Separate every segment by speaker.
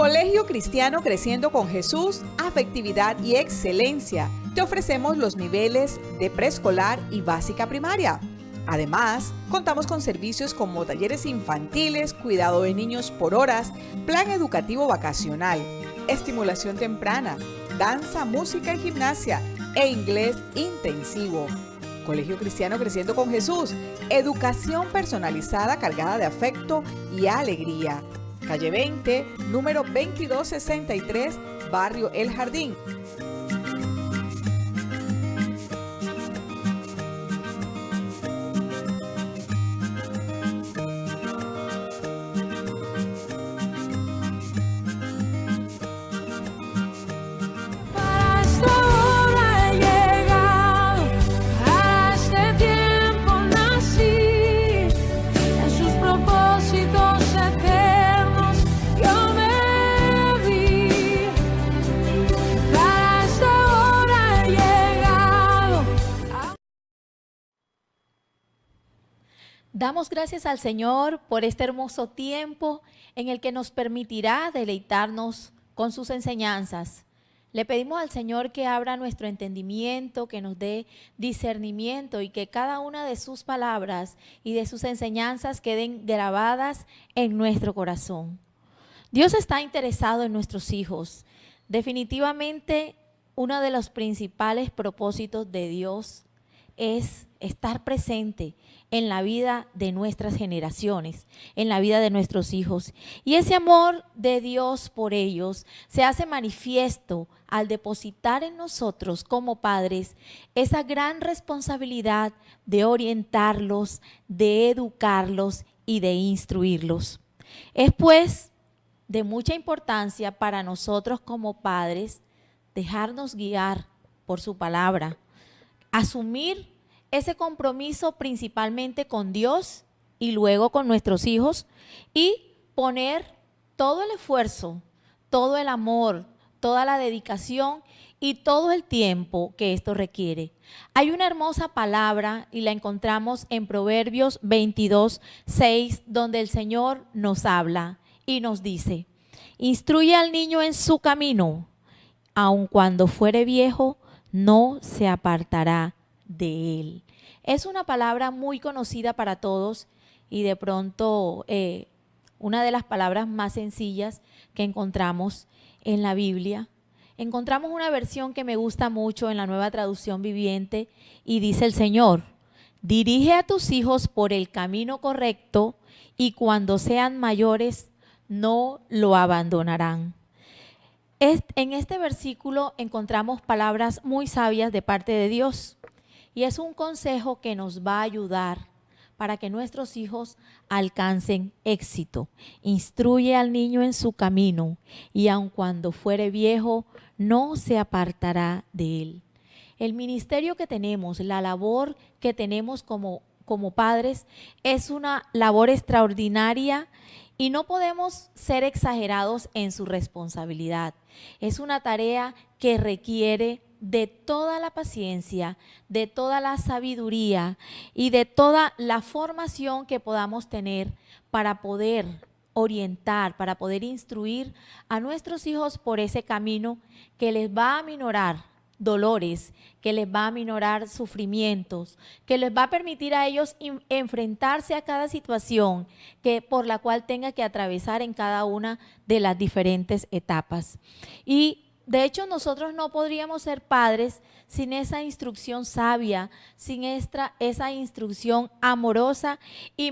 Speaker 1: Colegio Cristiano Creciendo con Jesús, afectividad y excelencia. Te ofrecemos los niveles de preescolar y básica primaria. Además, contamos con servicios como talleres infantiles, cuidado de niños por horas, plan educativo vacacional, estimulación temprana, danza, música y gimnasia e inglés intensivo. Colegio Cristiano Creciendo con Jesús, educación personalizada cargada de afecto y alegría. Calle 20, número 2263, Barrio El Jardín.
Speaker 2: Damos gracias al Señor por este hermoso tiempo en el que nos permitirá deleitarnos con sus enseñanzas. Le pedimos al Señor que abra nuestro entendimiento, que nos dé discernimiento y que cada una de sus palabras y de sus enseñanzas queden grabadas en nuestro corazón. Dios está interesado en nuestros hijos. Definitivamente, uno de los principales propósitos de Dios es estar presente en la vida de nuestras generaciones, en la vida de nuestros hijos. Y ese amor de Dios por ellos se hace manifiesto al depositar en nosotros como padres esa gran responsabilidad de orientarlos, de educarlos y de instruirlos. Es pues de mucha importancia para nosotros como padres dejarnos guiar por su palabra, asumir ese compromiso principalmente con Dios y luego con nuestros hijos y poner todo el esfuerzo, todo el amor, toda la dedicación y todo el tiempo que esto requiere. Hay una hermosa palabra y la encontramos en Proverbios 22:6, donde el Señor nos habla y nos dice: instruye al niño en su camino, aun cuando fuere viejo, no se apartará de él. Es una palabra muy conocida para todos y de pronto una de las palabras más sencillas que encontramos en la Biblia. Encontramos una versión que me gusta mucho en la Nueva Traducción Viviente y dice el Señor: dirige a tus hijos por el camino correcto y cuando sean mayores no lo abandonarán. En este versículo encontramos palabras muy sabias de parte de Dios y es un consejo que nos va a ayudar para que nuestros hijos alcancen éxito. Instruye al niño en su camino y aun cuando fuere viejo no se apartará de él. El ministerio que tenemos, la labor que tenemos como padres es una labor extraordinaria y no podemos ser exagerados en su responsabilidad. Es una tarea que requiere de toda la paciencia, de toda la sabiduría y de toda la formación que podamos tener para poder orientar, para poder instruir a nuestros hijos por ese camino que les va a aminorar dolores, que les va a aminorar sufrimientos, que les va a permitir a ellos enfrentarse a cada situación por la cual tenga que atravesar en cada una de las diferentes etapas. Y de hecho, nosotros no podríamos ser padres sin esa instrucción sabia, sin esa instrucción amorosa y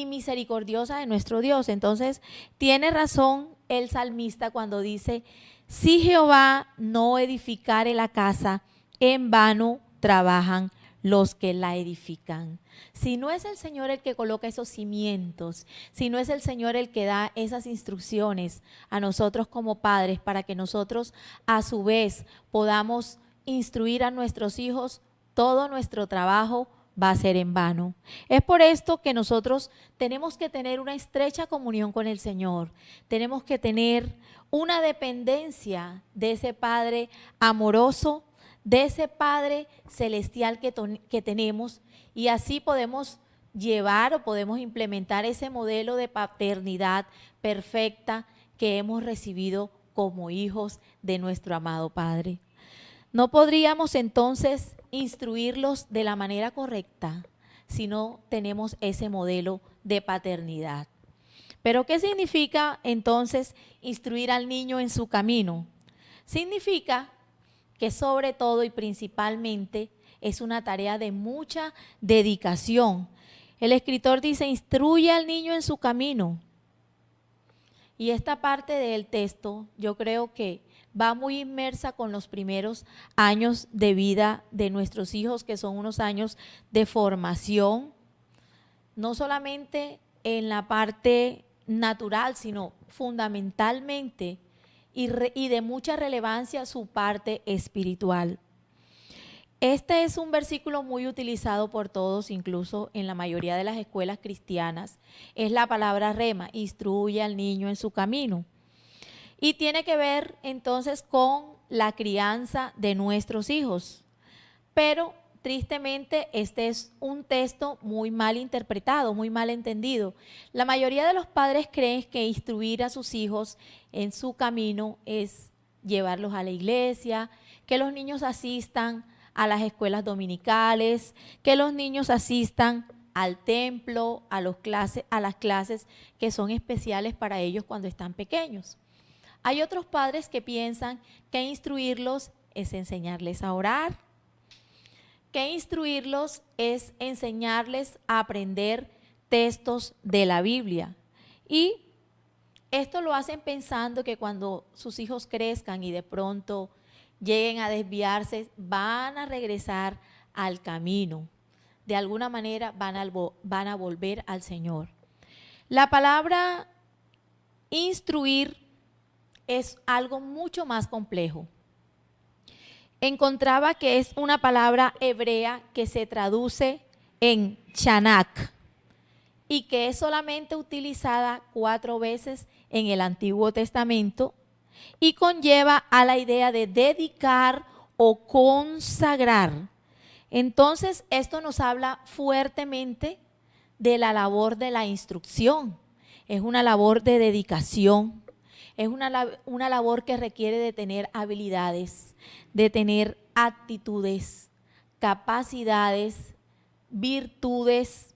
Speaker 2: misericordiosa de nuestro Dios. Entonces, tiene razón el salmista cuando dice: si Jehová no edificare la casa, en vano trabajan los que la edifican. Si no es el Señor el que coloca esos cimientos, si no es el Señor el que da esas instrucciones a nosotros como padres para que nosotros a su vez podamos instruir a nuestros hijos, todo nuestro trabajo va a ser en vano. Es por esto que nosotros tenemos que tener una estrecha comunión con el Señor. Tenemos que tener una dependencia de ese Padre amoroso, de ese Padre celestial que tenemos, y así podemos llevar o podemos implementar ese modelo de paternidad perfecta que hemos recibido como hijos de nuestro amado Padre. No podríamos entonces instruirlos de la manera correcta si no tenemos ese modelo de paternidad. ¿Pero qué significa entonces instruir al niño en su camino? Significa que sobre todo y principalmente es una tarea de mucha dedicación. El escritor dice, instruye al niño en su camino. Y esta parte del texto yo creo que va muy inmersa con los primeros años de vida de nuestros hijos, que son unos años de formación, no solamente en la parte natural, sino fundamentalmente y de mucha relevancia su parte espiritual. Este es un versículo muy utilizado por todos, incluso en la mayoría de las escuelas cristianas. Es la palabra rema, instruye al niño en su camino. Y tiene que ver entonces con la crianza de nuestros hijos. Pero tristemente este es un texto muy mal interpretado, muy mal entendido. La mayoría de los padres creen que instruir a sus hijos en su camino es llevarlos a la iglesia, que los niños asistan a las escuelas dominicales, que los niños asistan al templo, a las clases que son especiales para ellos cuando están pequeños. Hay otros padres que piensan que instruirlos es enseñarles a orar, que instruirlos es enseñarles a aprender textos de la Biblia. Y esto lo hacen pensando que cuando sus hijos crezcan y de pronto lleguen a desviarse, van a regresar al camino. De alguna manera van a volver al Señor. La palabra instruir es algo mucho más complejo. Encontraba que es una palabra hebrea que se traduce en chanak y que es solamente utilizada 4 veces en el Antiguo Testamento y conlleva a la idea de dedicar o consagrar. Entonces, esto nos habla fuertemente de la labor de la instrucción. Es una labor de dedicación, es una labor que requiere de tener habilidades, de tener actitudes, capacidades, virtudes,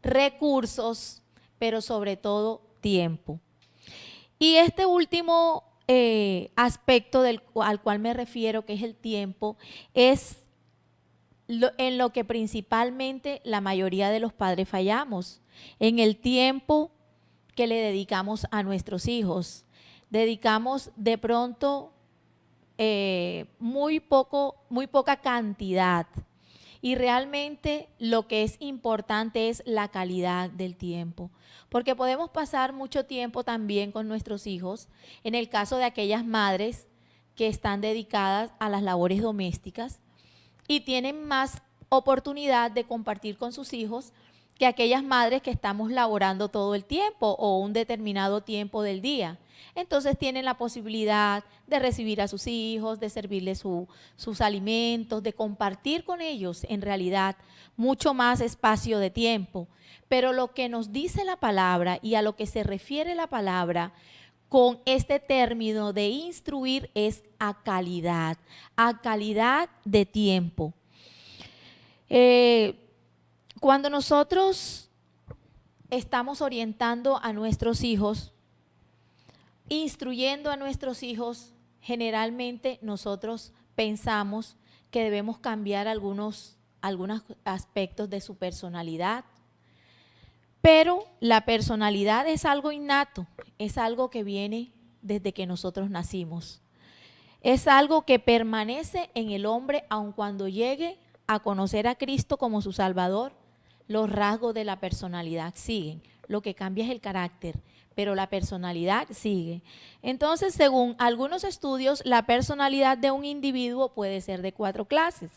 Speaker 2: recursos, pero sobre todo tiempo. Y este último aspecto al cual me refiero, que es el tiempo, es en lo que principalmente la mayoría de los padres fallamos, en el tiempo que le dedicamos a nuestros hijos. Dedicamos de pronto muy poca cantidad y realmente lo que es importante es la calidad del tiempo, porque podemos pasar mucho tiempo también con nuestros hijos, en el caso de aquellas madres que están dedicadas a las labores domésticas y tienen más oportunidad de compartir con sus hijos que aquellas madres que estamos laborando todo el tiempo o un determinado tiempo del día. Entonces tienen la posibilidad de recibir a sus hijos, de servirles sus alimentos, de compartir con ellos en realidad mucho más espacio de tiempo. Pero lo que nos dice la palabra y a lo que se refiere la palabra con este término de instruir es a calidad de tiempo. Cuando nosotros estamos orientando a nuestros hijos, instruyendo a nuestros hijos, generalmente nosotros pensamos que debemos cambiar algunos aspectos de su personalidad, pero la personalidad es algo innato, es algo que viene desde que nosotros nacimos. Es algo que permanece en el hombre aun cuando llegue a conocer a Cristo como su Salvador. Los rasgos de la personalidad siguen, lo que cambia es el carácter, pero la personalidad sigue. Entonces, según algunos estudios, la personalidad de un individuo puede ser de 4 clases.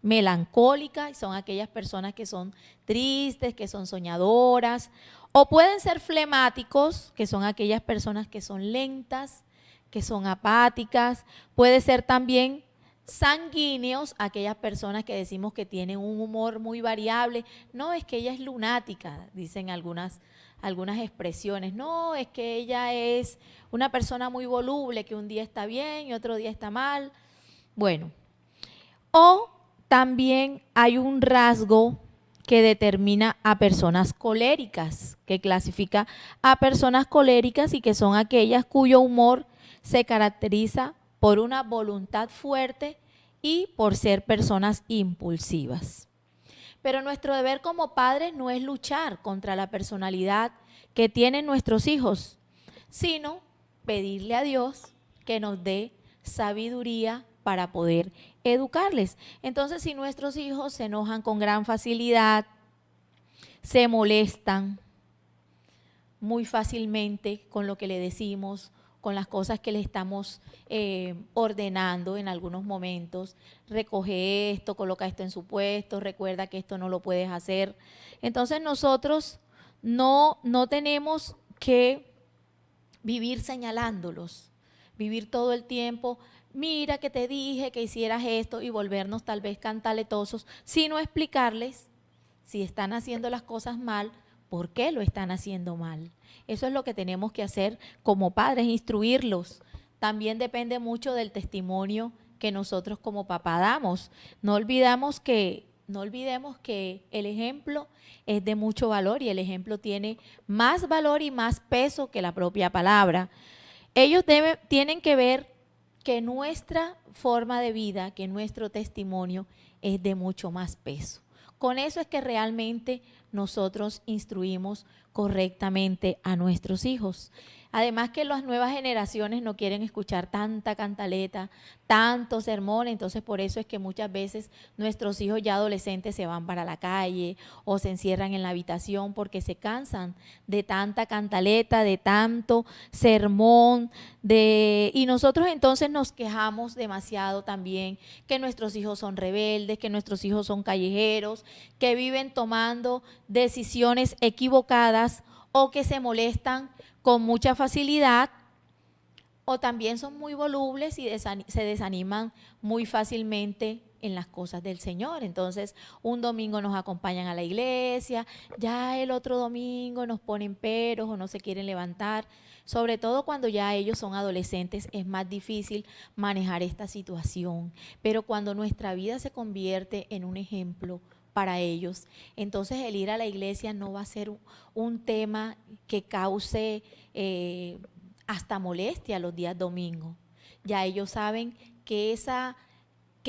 Speaker 2: Melancólica, son aquellas personas que son tristes, que son soñadoras, o pueden ser flemáticos, que son aquellas personas que son lentas, que son apáticas. Puede ser también sanguíneos, aquellas personas que decimos que tienen un humor muy variable. No, es que ella es lunática, dicen algunas expresiones. No, es que ella es una persona muy voluble, que un día está bien y otro día está mal. Bueno, o también hay un rasgo que determina a personas coléricas, que clasifica a personas coléricas y que son aquellas cuyo humor se caracteriza por una voluntad fuerte y por ser personas impulsivas. Pero nuestro deber como padres no es luchar contra la personalidad que tienen nuestros hijos, sino pedirle a Dios que nos dé sabiduría para poder educarles. Entonces, si nuestros hijos se enojan con gran facilidad, se molestan muy fácilmente con lo que le decimos, con las cosas que le estamos ordenando en algunos momentos, recoge esto, coloca esto en su puesto, recuerda que esto no lo puedes hacer. Entonces nosotros no tenemos que vivir señalándolos, vivir todo el tiempo, mira que te dije que hicieras esto, y volvernos tal vez cantaletosos, sino explicarles si están haciendo las cosas mal, por qué lo están haciendo mal. Eso es lo que tenemos que hacer como padres, instruirlos. También depende mucho del testimonio que nosotros como papá damos. No olvidemos que el ejemplo es de mucho valor y el ejemplo tiene más valor y más peso que la propia palabra. Ellos tienen que ver que nuestra forma de vida, que nuestro testimonio es de mucho más peso. Con eso es que realmente nosotros instruimos correctamente a nuestros hijos. Además que las nuevas generaciones no quieren escuchar tanta cantaleta, tanto sermón, entonces por eso es que muchas veces nuestros hijos ya adolescentes se van para la calle o se encierran en la habitación porque se cansan de tanta cantaleta, de tanto sermón, y nosotros entonces nos quejamos demasiado también que nuestros hijos son rebeldes, que nuestros hijos son callejeros, que viven tomando decisiones equivocadas o que se molestan con mucha facilidad, o también son muy volubles y se desaniman muy fácilmente en las cosas del Señor. Entonces, un domingo nos acompañan a la iglesia, ya el otro domingo nos ponen peros o no se quieren levantar. Sobre todo cuando ya ellos son adolescentes es más difícil manejar esta situación. Pero cuando nuestra vida se convierte en un ejemplo para ellos, entonces el ir a la iglesia no va a ser un tema que cause hasta molestia los días domingos. Ya ellos saben que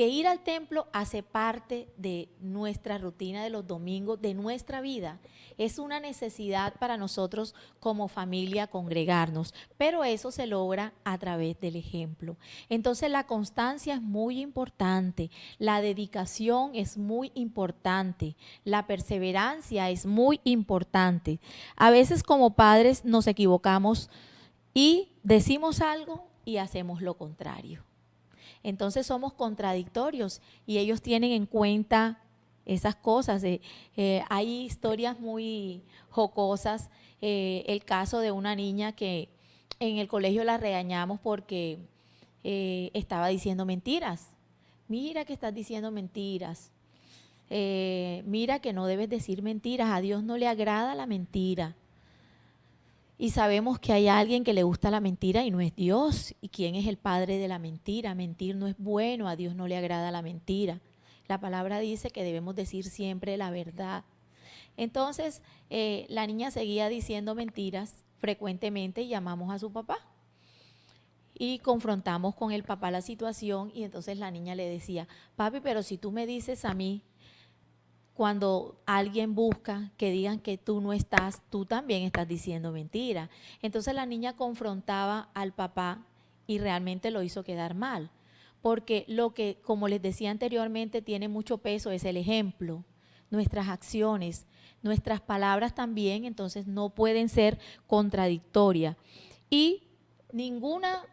Speaker 2: ir al templo hace parte de nuestra rutina de los domingos, de nuestra vida. Es una necesidad para nosotros como familia congregarnos, pero eso se logra a través del ejemplo. Entonces la constancia es muy importante, la dedicación es muy importante, la perseverancia es muy importante. A veces como padres nos equivocamos y decimos algo y hacemos lo contrario. Entonces somos contradictorios y ellos tienen en cuenta esas cosas. Hay historias muy jocosas. El caso de una niña que en el colegio la regañamos porque estaba diciendo mentiras. Mira que estás diciendo mentiras. Mira que no debes decir mentiras. A Dios no le agrada la mentira. Y sabemos que hay alguien que le gusta la mentira y no es Dios. ¿Y quién es el padre de la mentira? Mentir no es bueno, a Dios no le agrada la mentira. La palabra dice que debemos decir siempre la verdad. Entonces, la niña seguía diciendo mentiras frecuentemente y llamamos a su papá. Y confrontamos con el papá la situación y entonces la niña le decía, papi, pero si tú me dices a mí, cuando alguien busca que digan que tú no estás, tú también estás diciendo mentira. Entonces la niña confrontaba al papá y realmente lo hizo quedar mal. Porque lo que, como les decía anteriormente, tiene mucho peso es el ejemplo, nuestras acciones, nuestras palabras también, entonces no pueden ser contradictorias. Y ninguna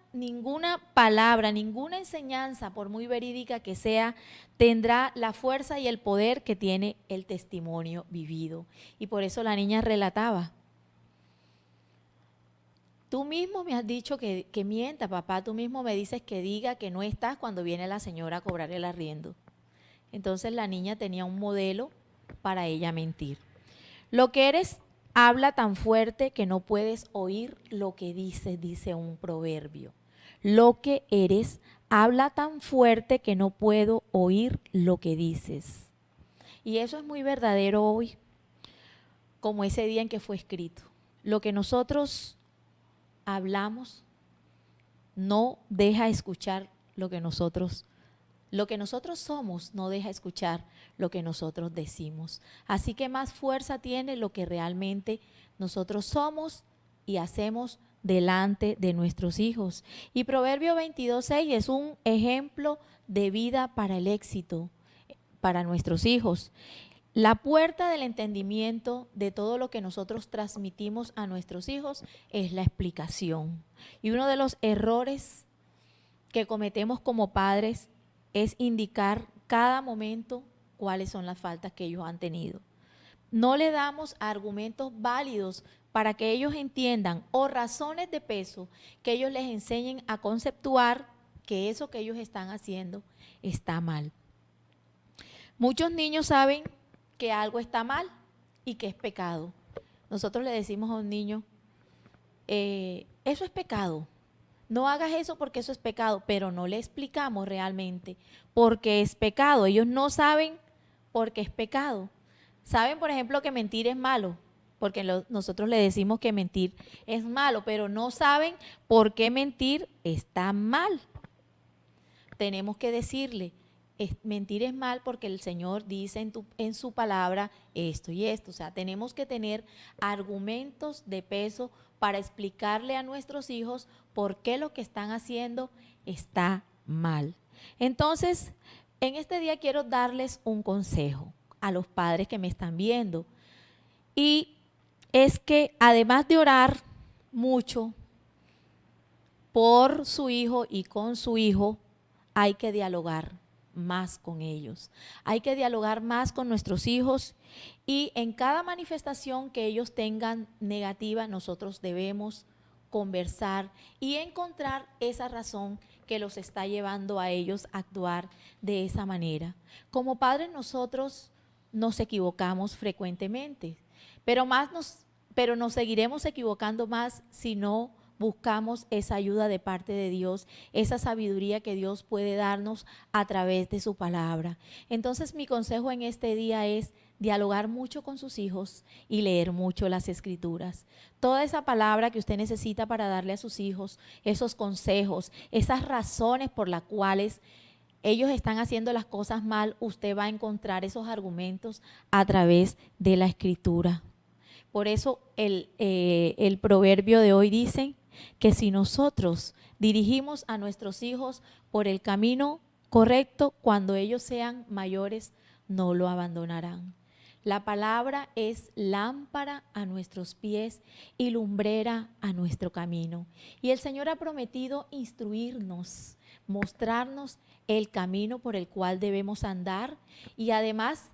Speaker 2: palabra, ninguna enseñanza, por muy verídica que sea, tendrá la fuerza y el poder que tiene el testimonio vivido. Y por eso la niña relataba. Tú mismo me has dicho que mienta, papá, tú mismo me dices que diga que no estás cuando viene la señora a cobrar el arriendo. Entonces la niña tenía un modelo para ella mentir. Lo que eres habla tan fuerte que no puedes oír lo que dices, dice un proverbio. Lo que eres habla tan fuerte que no puedo oír lo que dices. Y eso es muy verdadero hoy, como ese día en que fue escrito. Lo que nosotros hablamos no deja escuchar lo que nosotros somos, no deja escuchar lo que nosotros decimos. Así que más fuerza tiene lo que realmente nosotros somos y hacemos delante de nuestros hijos. Y Proverbio 22:6 es un ejemplo de vida para el éxito, para nuestros hijos. La puerta del entendimiento de todo lo que nosotros transmitimos a nuestros hijos es la explicación. Y uno de los errores que cometemos como padres es indicar cada momento cuáles son las faltas que ellos han tenido. No le damos argumentos válidos para que ellos entiendan o razones de peso que ellos les enseñen a conceptuar que eso que ellos están haciendo está mal. Muchos niños saben que algo está mal y que es pecado. Nosotros le decimos a un niño, eso es pecado. No hagas eso porque eso es pecado, pero no le explicamos realmente por qué es pecado. Ellos no saben por qué es pecado. Saben, por ejemplo, que mentir es malo, porque nosotros le decimos que mentir es malo, pero no saben por qué mentir está mal. Tenemos que decirle, mentir es mal porque el Señor dice en su palabra esto y esto. O sea, tenemos que tener argumentos de peso para explicarle a nuestros hijos por qué lo que están haciendo está mal. Entonces, en este día quiero darles un consejo a los padres que me están viendo. Y es que además de orar mucho por su hijo y con su hijo, hay que dialogar más con ellos. Hay que dialogar más con nuestros hijos y en cada manifestación que ellos tengan negativa, nosotros debemos conversar y encontrar esa razón que los está llevando a ellos a actuar de esa manera. Como padres nosotros nos equivocamos frecuentemente, pero nos seguiremos equivocando más si no buscamos esa ayuda de parte de Dios, esa sabiduría que Dios puede darnos a través de su palabra. Entonces mi consejo en este día es dialogar mucho con sus hijos y leer mucho las escrituras. Toda esa palabra que usted necesita para darle a sus hijos, esos consejos, esas razones por las cuales ellos están haciendo las cosas mal, usted va a encontrar esos argumentos a través de la escritura. Por eso el proverbio de hoy dice que si nosotros dirigimos a nuestros hijos por el camino correcto, cuando ellos sean mayores, no lo abandonarán. La palabra es lámpara a nuestros pies y lumbrera a nuestro camino. Y el Señor ha prometido instruirnos, mostrarnos el camino por el cual debemos andar y además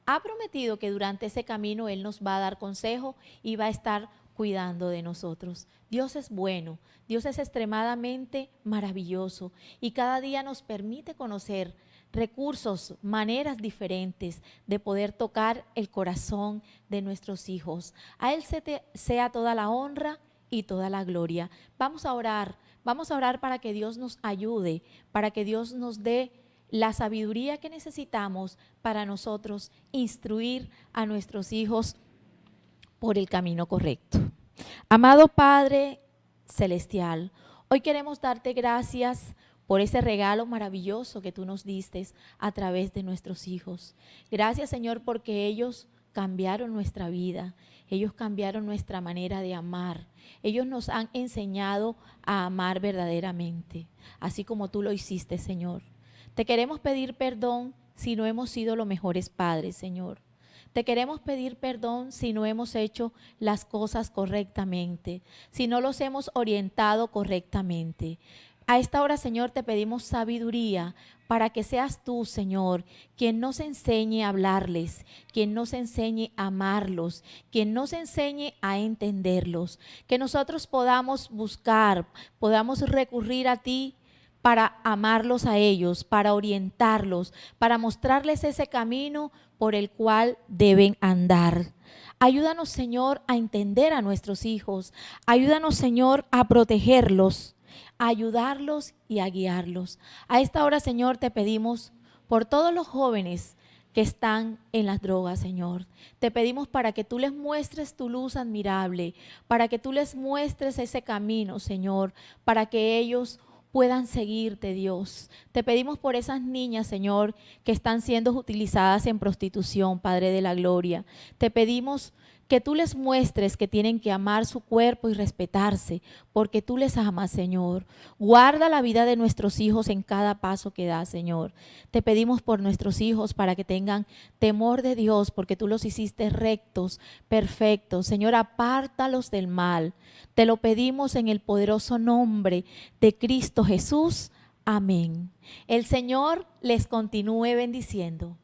Speaker 2: ha prometido que durante ese camino Él nos va a dar consejo y va a estar cuidando de nosotros. Dios es bueno, Dios es extremadamente maravilloso y cada día nos permite conocer recursos, maneras diferentes de poder tocar el corazón de nuestros hijos. A Él sea toda la honra y toda la gloria. Vamos a orar para que Dios nos ayude, para que Dios nos dé la sabiduría que necesitamos para nosotros instruir a nuestros hijos por el camino correcto. Amado Padre Celestial, hoy queremos darte gracias por ese regalo maravilloso que tú nos diste a través de nuestros hijos. Gracias, Señor, porque ellos cambiaron nuestra vida, ellos cambiaron nuestra manera de amar, ellos nos han enseñado a amar verdaderamente, así como tú lo hiciste, Señor. Te queremos pedir perdón si no hemos sido los mejores padres, Señor. Te queremos pedir perdón si no hemos hecho las cosas correctamente, si no los hemos orientado correctamente. A esta hora, Señor, te pedimos sabiduría para que seas tú, Señor, quien nos enseñe a hablarles, quien nos enseñe a amarlos, quien nos enseñe a entenderlos. Que nosotros podamos buscar, podamos recurrir a ti para amarlos a ellos, para orientarlos, para mostrarles ese camino por el cual deben andar. Ayúdanos, Señor, a entender a nuestros hijos. Ayúdanos, Señor, a protegerlos, a ayudarlos y a guiarlos. A esta hora, Señor, te pedimos por todos los jóvenes que están en las drogas, Señor. Te pedimos para que tú les muestres tu luz admirable, para que tú les muestres ese camino, Señor, para que ellos puedan seguirte, Dios. Te pedimos por esas niñas, Señor, que están siendo utilizadas en prostitución, Padre de la Gloria. Te pedimos que tú les muestres que tienen que amar su cuerpo y respetarse, porque tú les amas, Señor. Guarda la vida de nuestros hijos en cada paso que da, Señor. Te pedimos por nuestros hijos para que tengan temor de Dios, porque tú los hiciste rectos, perfectos. Señor, apártalos del mal. Te lo pedimos en el poderoso nombre de Cristo Jesús. Amén. El Señor les continúe bendiciendo.